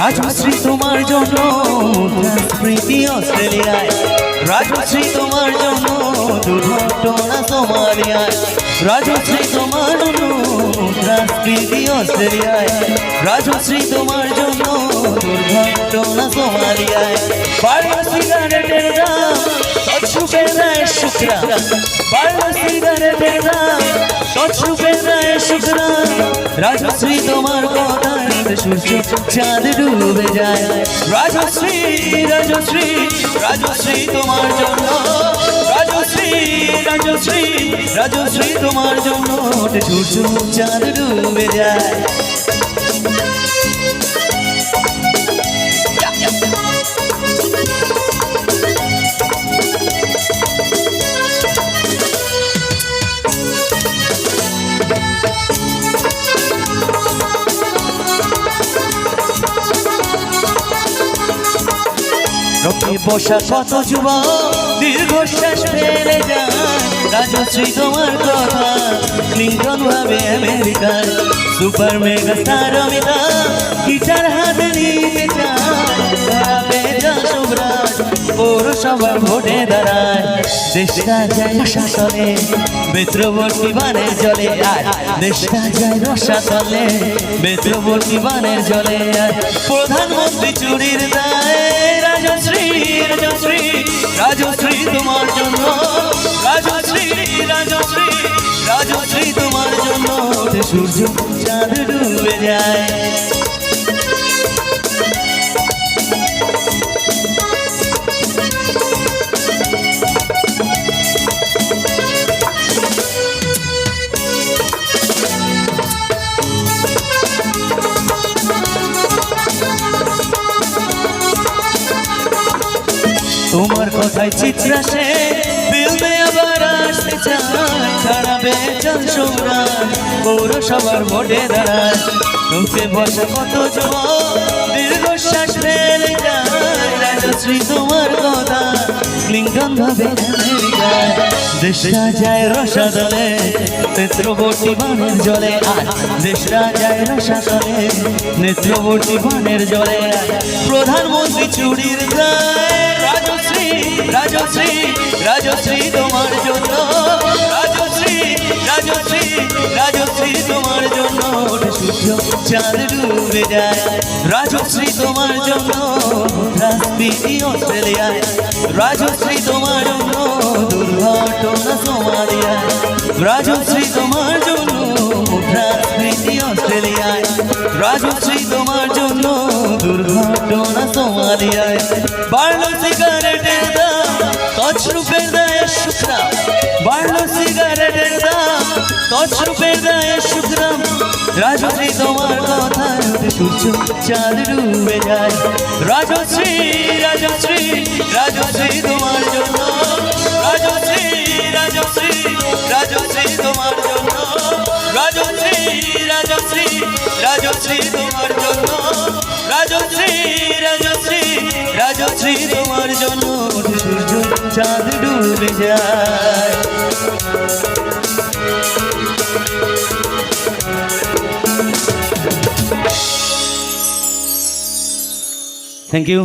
রাজশ্রী তোমার জন্য প্রীতি অস্ট্রেলিয়ায়, রাজশ্রী তোমার জন্য দুর্ঘটনা সোমালিয়ায়, রাজশ্রী তোমার জন্য প্রীতি অস্ট্রেলিয়ায়, রাজশ্রী তোমার জন্য দুর্ঘটনা সোমালিয়ায়। বাড়লো সিগারেটের দাম তছরূপে দেয় শুকরা, বাড়লো সিগারেটের দাম তছরূপে দেয় শুকরা। রাজশ্রী তোমার কথায় সূর্য চাঁদ ডুবে যায়। রাজশ্রী রাজশ্রী রাজশ্রী তোমার জন্য, রাজশ্রী রাজশ্রী রাজশ্রী তোমার জন্য সূর্য চাঁদ ডুবে যায়। রোকে বসা কত যুবক দীর্ঘশ্বাস ফেলে যায়। রাজশ্রী তোমার কথা ক্লিংটন ভাবে আমেরিকার super mega star Amitabh guitar হাতে নিতে চায়। শুভরাজ পৌরসভার ভোটে দাঁড়ায়, দেশটা যায় রসাতলে বেত্রবর্তী বানের জলে, আর দেশটা যায় রসাতলে বেত্রবর্তী বানের জলে। আর প্রধানমন্ত্রী চুরির দায়। রাজশ্রী রাজশ্রী রাজশ্রী তোমার জন্য, রাজশ্রী রাজশ্রী রাজশ্রী তোমার জন্য সূর্য চাঁদ ডুবে যায়। তোমার কথায় চিত্রাসে ফিল্মে আবার আসতে চায়। ছাড়াবে চল শুভরাজ পৌরসভার ভোটে দাঁড়ায়। তোকে বসা কত যুবক দীর্ঘশ্বাস ফেলে যায়। রাজশ্রী তোমার কথা ক্লিংটন ভাবে আমেরিকায়, দেশটা যায় রসাতলে নেত্রবর্তী বানের জলে, আর দেশটা যায় রসাতলে নেত্রবর্তী বানের জলে। প্রধানমন্ত্রী চুরির দায়। রাজশ্রী রাজশ্রী রাজশ্রী তোমার জন্য, রাজশ্রী রাজশ্রী রাজশ্রী তোমার জন্য সূর্য চাঁদ ডুবে যায়। রাজশ্রী তোমার জন্য প্রীতি অস্ট্রেলিয়ায়, রাজশ্রী তোমার জন্য দুর্ঘটনা সোমালিয়ায়, রাজশ্রী তোমার জন্য প্রীতি অস্ট্রেলিয়ায়, রাজশ্রী তোমার জন্য দুর্ঘটনা সোমালিয়ায়। বাড়লো সিগারেটের দাম তছরূপের দেয় শুকরা, বাড়লো সিগারেটের দাম তছরূপের দেয় শুকরা। রাজশ্রী তোমার কথায় সূর্য চাঁদ ডুবে যায়। রাজশ্রী রাজশ্রী রাজশ্রী তোমার জন্য, রাজশ্রী রাজশ্রী রাজশ্রী তোমার জন্য, রাজশ্রী রাজশ্রী রাজশ্রী তোমার জন্য, রাজশ্রী রাজশ্রী রাজশ্রী তোমার জন্য সূর্য চাঁদ ডুবে যায়। Thank you.